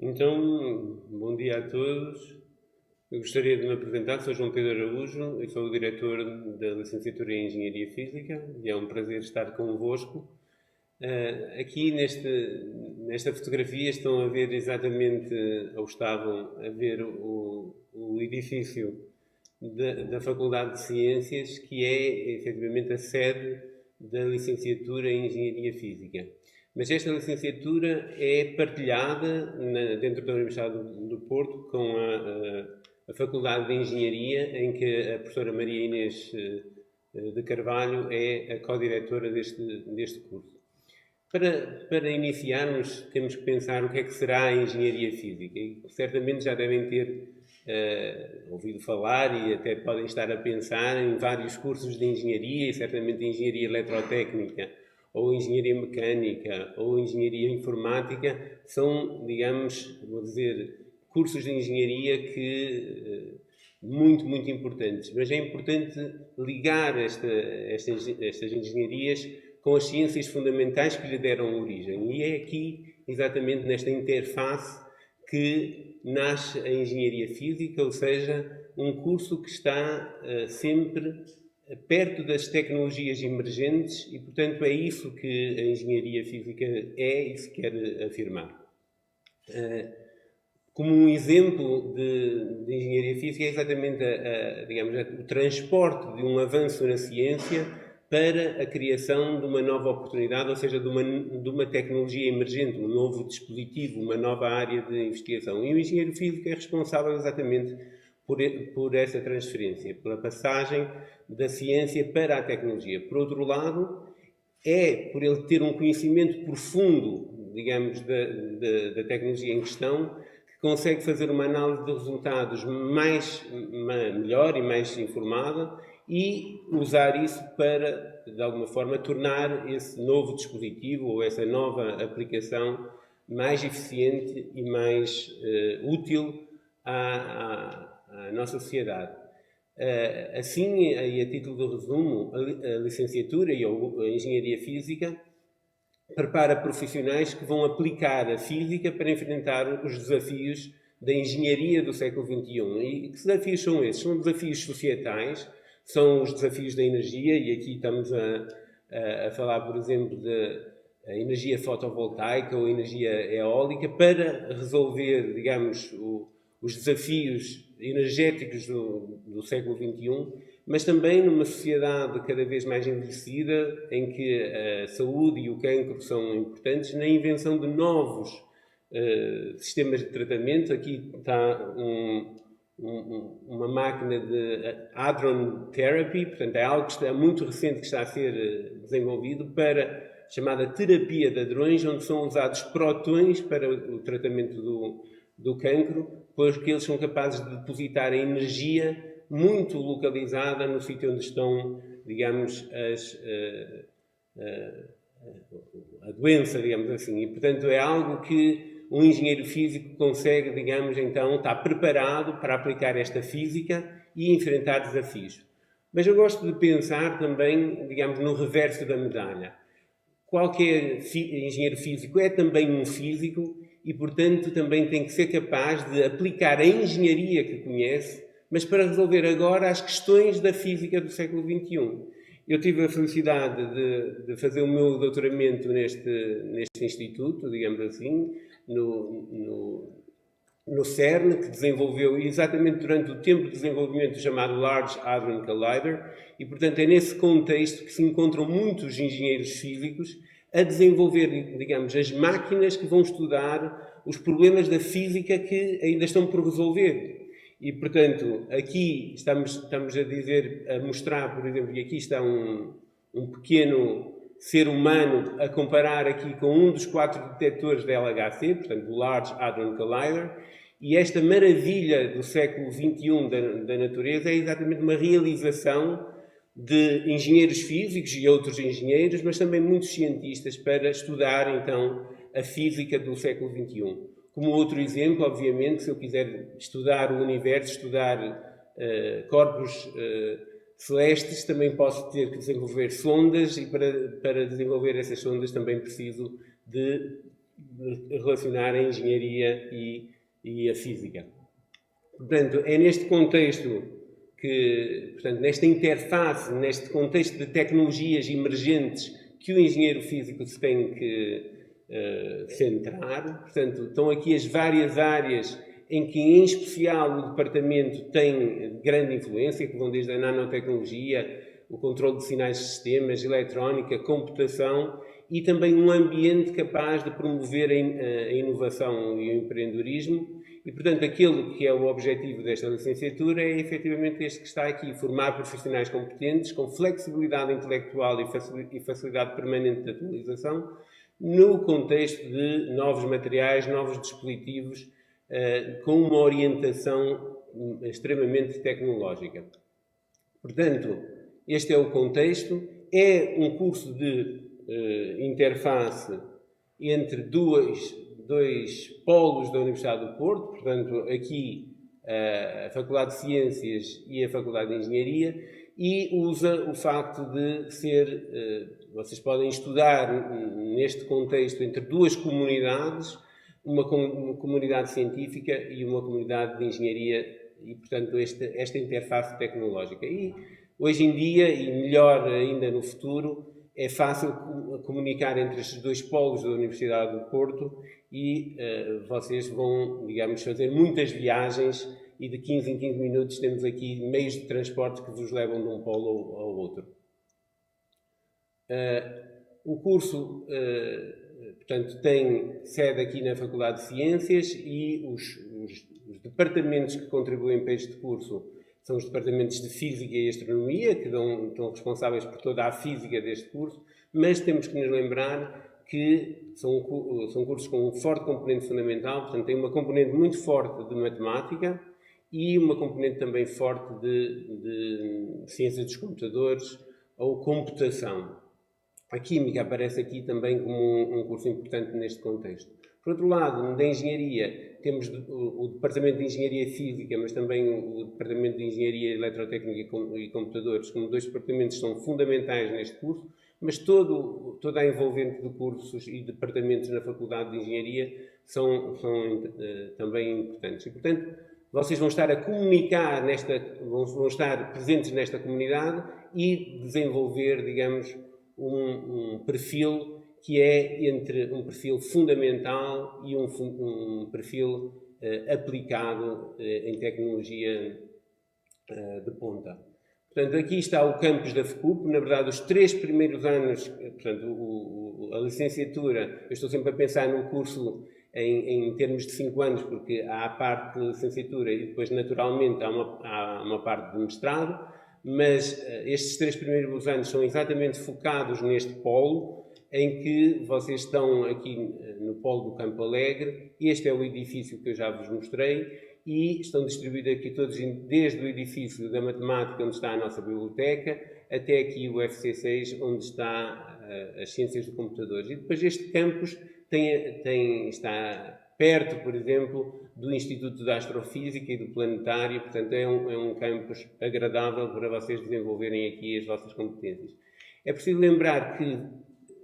Então, bom dia a todos. Eu gostaria de me apresentar, sou João Pedro Araújo e sou o diretor da Licenciatura em Engenharia Física e é um prazer estar convosco. Aqui nesta fotografia estão a ver exatamente, ou estavam a ver o edifício da Faculdade de Ciências, que é efetivamente a sede da Licenciatura em Engenharia Física. Mas esta licenciatura é partilhada dentro da Universidade do Porto com a Faculdade de Engenharia, em que a professora Maria Inês de Carvalho é a co-diretora deste curso. Para iniciarmos, temos que pensar o que é que será a engenharia física. E certamente já devem ter ouvido falar e até podem estar a pensar em vários cursos de engenharia, e certamente engenharia eletrotécnica, ou engenharia mecânica, ou engenharia informática, são, digamos, vou dizer, cursos de engenharia que muito importantes. Mas é importante ligar estas engenharias com as ciências fundamentais que lhe deram origem. E é aqui, exatamente nesta interface, que nasce a engenharia física, ou seja, um curso que está sempre perto das tecnologias emergentes e, portanto, é isso que a engenharia física é e se quer afirmar. Como um exemplo de engenharia física é exatamente o transporte de um avanço na ciência para a criação de uma nova oportunidade, ou seja, de uma tecnologia emergente, um novo dispositivo, uma nova área de investigação. E o engenheiro físico é responsável exatamente por essa transferência, pela passagem da ciência para a tecnologia. Por outro lado, é por ele ter um conhecimento profundo, digamos, da tecnologia em questão, que consegue fazer uma análise de resultados melhor e mais informada e usar isso para, de alguma forma, tornar esse novo dispositivo ou essa nova aplicação mais eficiente e mais útil à nossa sociedade. Assim, e a título de resumo, a licenciatura e a engenharia física prepara profissionais que vão aplicar a física para enfrentar os desafios da engenharia do século XXI. E que desafios são esses? São desafios societais, são os desafios da energia, e aqui estamos a falar, por exemplo, da energia fotovoltaica ou energia eólica, para resolver, digamos, os desafios energéticos do século XXI, mas também numa sociedade cada vez mais envelhecida, em que a saúde e o cancro são importantes, na invenção de novos sistemas de tratamento. Aqui está uma máquina de hadron therapy, portanto é algo que é muito recente, que está a ser desenvolvido para chamada terapia de hadrões, onde são usados protões para o tratamento do cancro, porque eles são capazes de depositar a energia muito localizada no sítio onde estão, digamos, a doença, digamos assim. E, portanto, é algo que um engenheiro físico consegue, digamos, então, estar preparado para aplicar esta física e enfrentar desafios. Mas eu gosto de pensar também, digamos, no reverso da medalha. Qualquer engenheiro físico é também um físico e, portanto, também tem que ser capaz de aplicar a engenharia que conhece, mas para resolver agora as questões da física do século XXI. Eu tive a felicidade de fazer o meu doutoramento neste instituto, digamos assim, no CERN, que desenvolveu exatamente durante o tempo de desenvolvimento chamado Large Hadron Collider, e, portanto, é nesse contexto que se encontram muitos engenheiros físicos a desenvolver, digamos, as máquinas que vão estudar os problemas da física que ainda estão por resolver. E, portanto, aqui estamos a mostrar, por exemplo, e aqui está um pequeno ser humano a comparar aqui com um dos 4 detectores da LHC, portanto, o Large Hadron Collider, e esta maravilha do século XXI da natureza é exatamente uma realização de engenheiros físicos e outros engenheiros, mas também muitos cientistas, para estudar, então, a física do século XXI. Como outro exemplo, obviamente, se eu quiser estudar o universo, estudar corpos celestes, também posso ter que desenvolver sondas, e para desenvolver essas sondas também preciso de relacionar a engenharia e a física. Portanto, é neste contexto que, portanto, nesta interface, neste contexto de tecnologias emergentes, que o engenheiro físico se tem que centrar. Portanto, estão aqui as várias áreas em que, em especial, o departamento tem grande influência, que vão desde a nanotecnologia, o controle de sinais de sistemas, eletrónica, computação e também um ambiente capaz de promover a inovação e o empreendedorismo. E, portanto, aquilo que é o objetivo desta licenciatura é efetivamente este que está aqui, formar profissionais competentes, com flexibilidade intelectual e facilidade permanente de atualização, no contexto de novos materiais, novos dispositivos, com uma orientação extremamente tecnológica. Portanto, este é o contexto. É um curso de interface entre dois polos da Universidade do Porto, portanto, aqui a Faculdade de Ciências e a Faculdade de Engenharia, e usa o facto de ser, vocês podem estudar neste contexto entre duas comunidades, uma comunidade científica e uma comunidade de engenharia, e, portanto, esta interface tecnológica. E hoje em dia, e melhor ainda no futuro, é fácil comunicar entre estes dois polos da Universidade do Porto e vocês vão, digamos, fazer muitas viagens e de 15 em 15 minutos temos aqui meios de transporte que vos levam de um polo ao outro. O curso, portanto, tem sede aqui na Faculdade de Ciências e os departamentos que contribuem para este curso são os departamentos de Física e Astronomia, que estão responsáveis por toda a física deste curso, mas temos que nos lembrar que são cursos com um forte componente fundamental, portanto, tem uma componente muito forte de matemática e uma componente também forte de ciências dos computadores ou computação. A Química aparece aqui também como um curso importante neste contexto. Por outro lado, da Engenharia, temos o Departamento de Engenharia Física, mas também o Departamento de Engenharia Eletrotécnica e Computadores, como dois departamentos que são fundamentais neste curso, mas toda a envolvente de cursos e departamentos na Faculdade de Engenharia são também importantes. E, portanto, vocês vão estar a comunicar, vão estar presentes nesta comunidade e desenvolver, digamos, um perfil que é entre um perfil fundamental e um perfil aplicado em tecnologia de ponta. Portanto, aqui está o campus da FCUP. Na verdade, os 3 primeiros anos, portanto, a licenciatura, eu estou sempre a pensar num curso em termos de 5 anos, porque há a parte de licenciatura e depois, naturalmente, há uma parte de mestrado, mas estes 3 primeiros anos são exatamente focados neste polo, em que vocês estão aqui no polo do Campo Alegre. Este é o edifício que eu já vos mostrei e estão distribuídos aqui todos, desde o edifício da matemática, onde está a nossa biblioteca, até aqui o FC6, onde está as ciências do computador. E depois este campus está perto, por exemplo, do Instituto de Astrofísica e do Planetário, portanto é um campus agradável para vocês desenvolverem aqui as vossas competências. É preciso lembrar que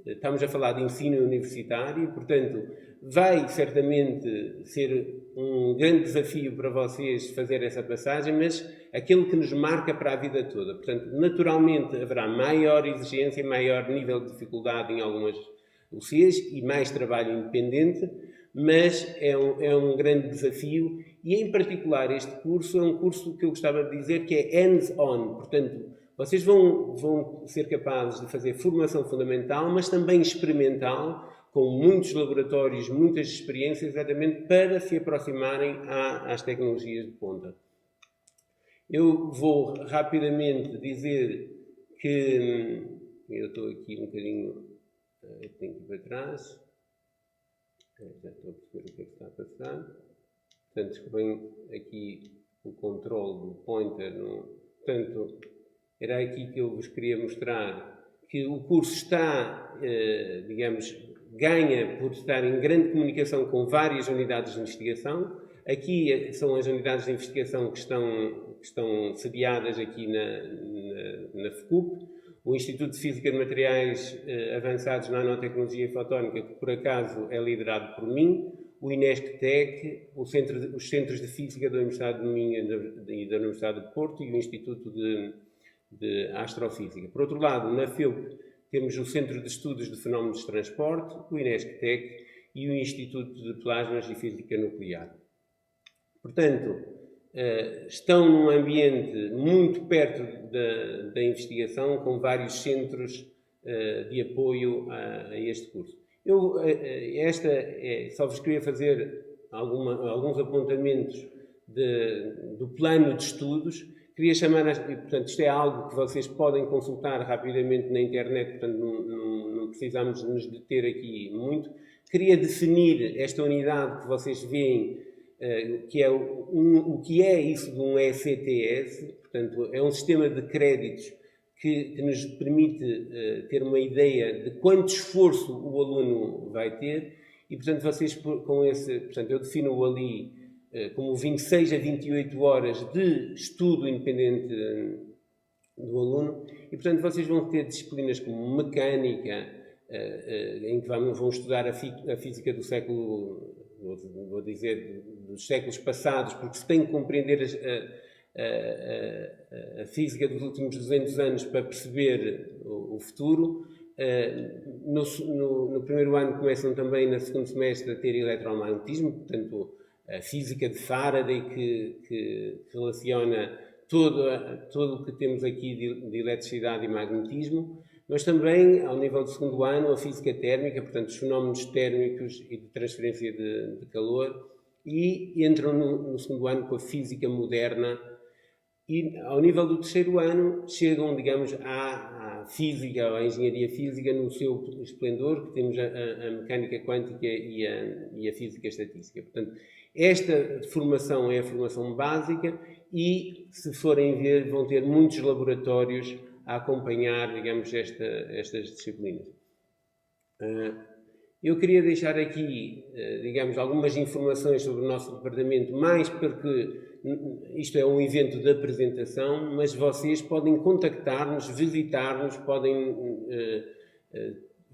estamos a falar de ensino universitário, portanto, vai certamente ser um grande desafio para vocês fazer essa passagem, mas aquilo que nos marca para a vida toda. Portanto, naturalmente haverá maior exigência, maior nível de dificuldade em algumas UCs e mais trabalho independente, mas é um grande desafio e, em particular, este curso é um curso que eu gostava de dizer que é hands-on, portanto, vocês vão ser capazes de fazer formação fundamental, mas também experimental, com muitos laboratórios, muitas experiências, exatamente para se aproximarem às tecnologias de ponta. Eu vou rapidamente dizer que eu estou aqui um bocadinho, tenho que ir para trás, já estou a perceber o que é que está a passar. Portanto, vem aqui o controle do pointer. Portanto, era aqui que eu vos queria mostrar que o curso está, digamos, ganha por estar em grande comunicação com várias unidades de investigação. Aqui são as unidades de investigação que estão sediadas aqui na FCUP. o Instituto de Física de Materiais Avançados, Nanotecnologia e Fotónica, que por acaso é liderado por mim, o INESC-TEC, os Centros de Física da Universidade de Minho e da Universidade de Porto e o Instituto de Astrofísica. Por outro lado, na FEUP temos o Centro de Estudos de Fenómenos de Transporte, o INESC-TEC e o Instituto de Plasmas e Física Nuclear. Portanto, estão num ambiente muito perto da investigação, com vários centros de apoio a este curso. Só vos queria fazer alguns apontamentos do plano de estudos. Queria chamar, portanto, isto é algo que vocês podem consultar rapidamente na internet, portanto, não precisamos nos deter aqui muito. Queria definir esta unidade que vocês veem, que é o que é isso de um ECTS, portanto, é um sistema de créditos que nos permite ter uma ideia de quanto esforço o aluno vai ter e, portanto, vocês portanto, eu defino ali como 26 a 28 horas de estudo independente do aluno e, portanto, vocês vão ter disciplinas como mecânica, em que vão estudar a física do século, vou dizer, dos séculos passados, porque se tem que compreender a física dos últimos 200 anos para perceber o futuro. No primeiro ano começam também, no segundo semestre, a ter eletromagnetismo, portanto, a física de Faraday que relaciona todo o que temos aqui de eletricidade e magnetismo, mas também, ao nível do segundo ano, a física térmica, portanto, os fenómenos térmicos e de transferência de calor, e entram no segundo ano com a física moderna. E, ao nível do terceiro ano, chegam, digamos, à física, à engenharia física no seu esplendor, que temos a mecânica quântica e a física estatística. Portanto, esta formação é a formação básica e, se forem ver, vão ter muitos laboratórios a acompanhar, digamos, estas disciplinas. Eu queria deixar aqui, digamos, algumas informações sobre o nosso departamento, mais porque isto é um evento de apresentação, mas vocês podem contactar-nos, visitar-nos, podem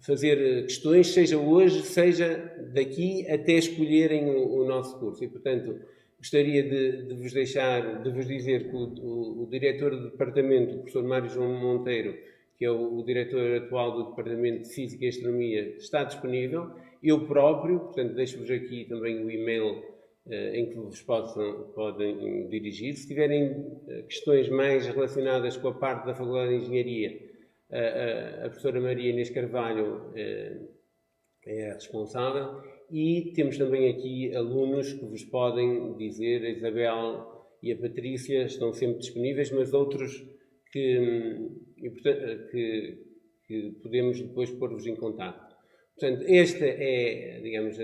fazer questões, seja hoje, seja daqui, até escolherem o nosso curso. E, portanto, gostaria de vos dizer que o diretor do departamento, o professor Mário João Monteiro, que é o diretor atual do Departamento de Física e Astronomia, está disponível. Eu próprio, portanto, deixo-vos aqui também o e-mail em que vos podem dirigir. Se tiverem questões mais relacionadas com a parte da Faculdade de Engenharia, a professora Maria Inês Carvalho é a responsável. E temos também aqui alunos que vos podem dizer, a Isabel e a Patrícia estão sempre disponíveis, mas outros que podemos depois pôr-vos em contato. Portanto, esta é, digamos,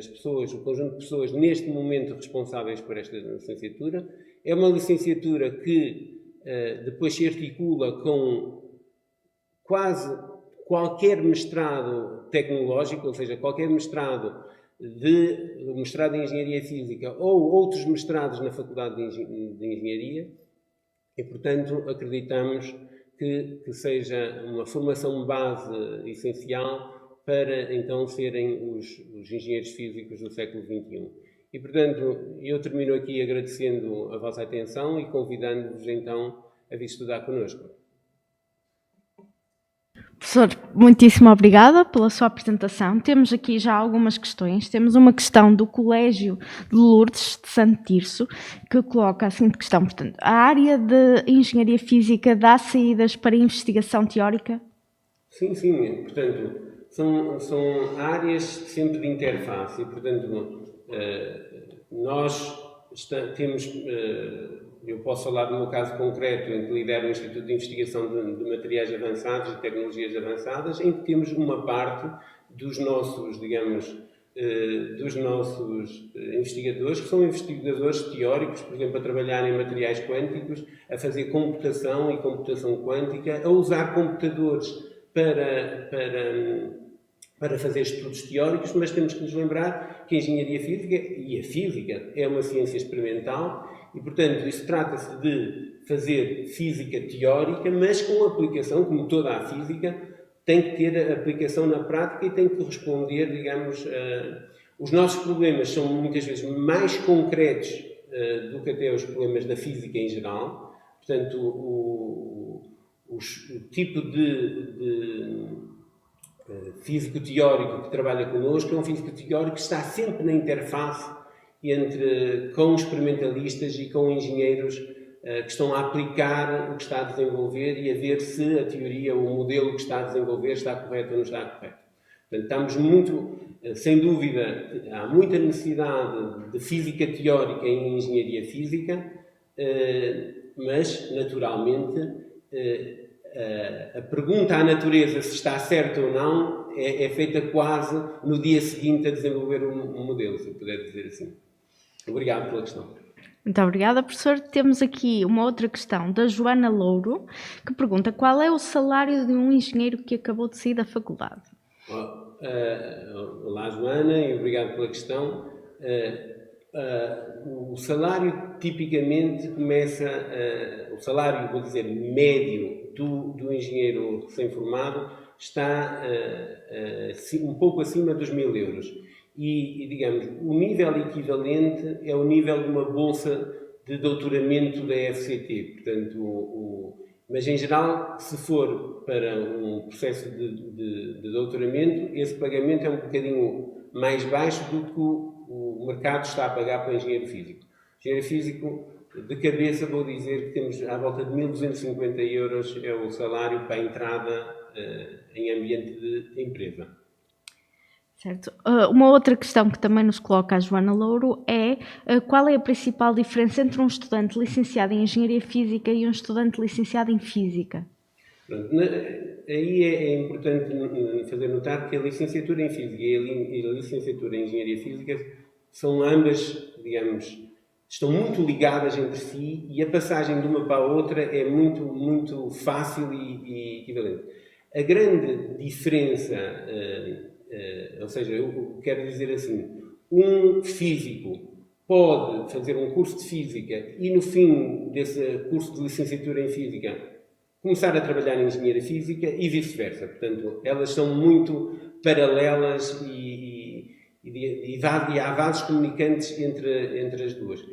o conjunto de pessoas neste momento responsáveis por esta licenciatura. É uma licenciatura que depois se articula com quase qualquer mestrado tecnológico, ou seja, qualquer mestrado em Engenharia Física ou outros mestrados na Faculdade de Engenharia e, portanto, acreditamos que seja uma formação base essencial para, então, serem os engenheiros físicos do século XXI. E, portanto, eu termino aqui agradecendo a vossa atenção e convidando-vos, então, a vir estudar connosco. Professor, muitíssimo obrigada pela sua apresentação. Temos aqui já algumas questões. Temos uma questão do Colégio de Lourdes de Santo Tirso, que coloca a seguinte questão. Portanto, a área de Engenharia Física dá saídas para investigação teórica? Sim. Portanto, são áreas sempre de interface. E, portanto, nós temos... Eu posso falar do meu caso concreto, em que lidero o Instituto de Investigação de Materiais Avançados e Tecnologias Avançadas, em que temos uma parte dos nossos, digamos, investigadores, que são investigadores teóricos, por exemplo, a trabalhar em materiais quânticos, a fazer computação e computação quântica, a usar computadores para fazer estudos teóricos, mas temos que nos lembrar que a engenharia física e a física é uma ciência experimental e, portanto, isso trata-se de fazer física teórica, mas com aplicação, como toda a física, tem que ter aplicação na prática e tem que responder, digamos, os nossos problemas são muitas vezes mais concretos do que até os problemas da física em geral. Portanto, o tipo de físico teórico que trabalha connosco é um físico teórico que está sempre na interface com experimentalistas e com engenheiros que estão a aplicar o que está a desenvolver e a ver se a teoria ou o modelo que está a desenvolver está correto ou não está correto. Portanto, estamos muito, sem dúvida, há muita necessidade de física teórica em engenharia física, mas, naturalmente, a pergunta à natureza se está certo ou não é feita quase no dia seguinte a desenvolver um modelo, se eu puder dizer assim. Obrigado pela questão. Muito obrigada, professor. Temos aqui uma outra questão da Joana Louro, que pergunta qual é o salário de um engenheiro que acabou de sair da faculdade? Olá, Joana, e obrigado pela questão. O salário tipicamente começa, o salário, vou dizer, médio do engenheiro recém-formado está um pouco acima dos 1.000 euros. E, digamos, o nível equivalente é o nível de uma bolsa de doutoramento da FCT. Portanto, mas, em geral, se for para um processo de doutoramento, esse pagamento é um bocadinho mais baixo do que o mercado está a pagar para o engenheiro físico. O engenheiro físico, de cabeça, vou dizer que temos à volta de 1.250 euros é o salário para a entrada em ambiente de empresa. Certo. Uma outra questão que também nos coloca a Joana Louro é qual é a principal diferença entre um estudante licenciado em Engenharia Física e um estudante licenciado em Física? Pronto, aí é importante fazer notar que a licenciatura em Física e a licenciatura em Engenharia Física são ambas, digamos, estão muito ligadas entre si e a passagem de uma para a outra é muito, muito fácil e equivalente. A grande diferença, ou seja, eu quero dizer assim, um físico pode fazer um curso de Física e no fim desse curso de licenciatura em Física começar a trabalhar em Engenharia Física e vice-versa. Portanto, elas são muito paralelas e há vasos comunicantes entre as duas.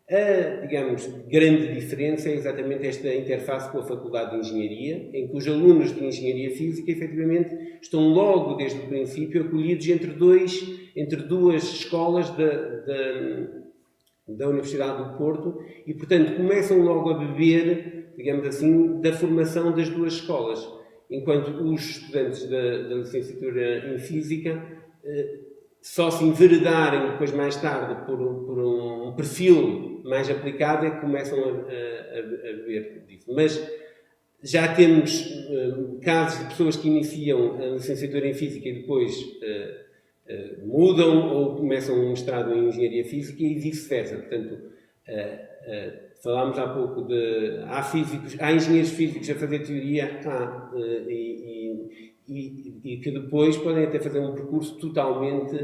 A, digamos, grande diferença é exatamente esta interface com a Faculdade de Engenharia, em que os alunos de Engenharia Física, efetivamente, estão logo desde o princípio acolhidos entre duas escolas da Universidade do Porto e, portanto, começam logo a beber, digamos assim, da formação das duas escolas. Enquanto os estudantes da licenciatura em Física só se enveredarem depois, mais tarde, por um perfil mais aplicado, é que começam a ver disso. Mas já temos casos de pessoas que iniciam a licenciatura em Física e depois mudam ou começam um mestrado em Engenharia Física e vice-versa. Portanto, falámos há pouco há engenheiros físicos a fazer teoria e que depois podem até fazer um percurso totalmente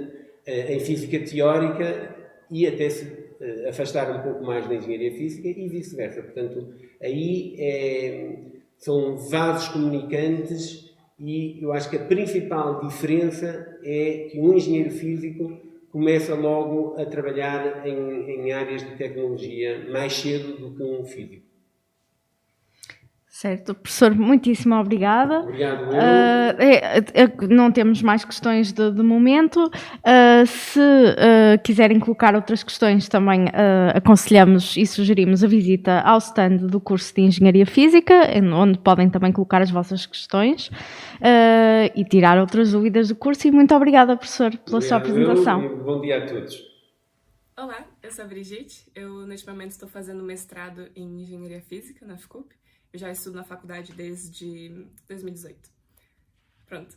em física teórica e até se afastar um pouco mais da engenharia física e vice-versa. Portanto, aí são vasos comunicantes e eu acho que a principal diferença é que um engenheiro físico começa logo a trabalhar em áreas de tecnologia mais cedo do que um físico. Certo, professor, muitíssimo obrigada. Obrigado, não temos mais questões de momento. Se quiserem colocar outras questões, também aconselhamos e sugerimos a visita ao stand do curso de Engenharia Física, onde podem também colocar as vossas questões e tirar outras dúvidas do curso. E muito obrigada, professor, pela sua apresentação. Bom dia a todos. Olá, eu sou a Brigitte. Eu, neste momento, estou fazendo mestrado em Engenharia Física na FCUP. Eu já estudo na faculdade desde 2018. Pronto.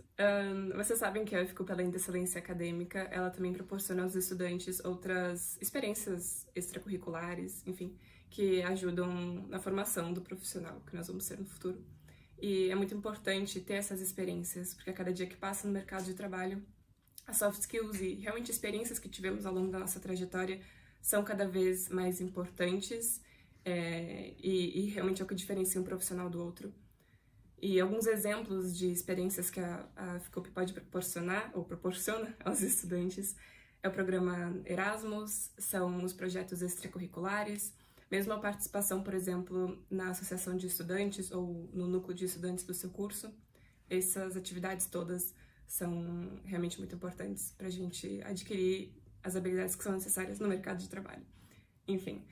Vocês sabem que a FCUP, além da excelência acadêmica, ela também proporciona aos estudantes outras experiências extracurriculares, enfim, que ajudam na formação do profissional que nós vamos ser no futuro. E é muito importante ter essas experiências, porque a cada dia que passa no mercado de trabalho, as soft skills e realmente experiências que tivemos ao longo da nossa trajetória são cada vez mais importantes e realmente é o que diferencia um profissional do outro. E alguns exemplos de experiências que a FCUP pode proporcionar, ou proporciona aos estudantes, é o programa Erasmus, são os projetos extracurriculares, mesmo a participação, por exemplo, na associação de estudantes ou no núcleo de estudantes do seu curso. Essas atividades todas são realmente muito importantes para a gente adquirir as habilidades que são necessárias no mercado de trabalho. Enfim,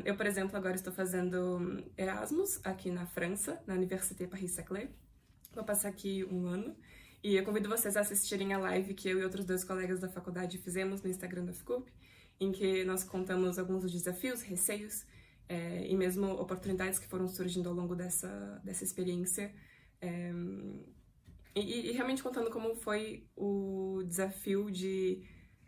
eu, por exemplo, agora estou fazendo Erasmus aqui na França, na Université Paris-Saclay. Vou passar aqui 1 ano. E eu convido vocês a assistirem a live que eu e outros 2 colegas da faculdade fizemos no Instagram da FCUP, em que nós contamos alguns dos desafios, receios e mesmo oportunidades que foram surgindo ao longo dessa experiência. E realmente contando como foi o desafio de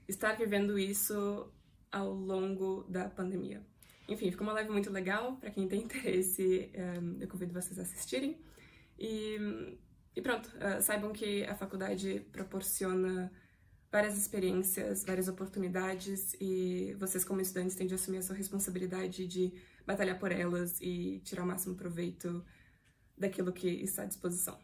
estar vivendo isso ao longo da pandemia. Enfim, ficou uma live muito legal, para quem tem interesse, eu convido vocês a assistirem. E pronto, saibam que a faculdade proporciona várias experiências, várias oportunidades e vocês como estudantes têm de assumir a sua responsabilidade de batalhar por elas e tirar o máximo proveito daquilo que está à disposição.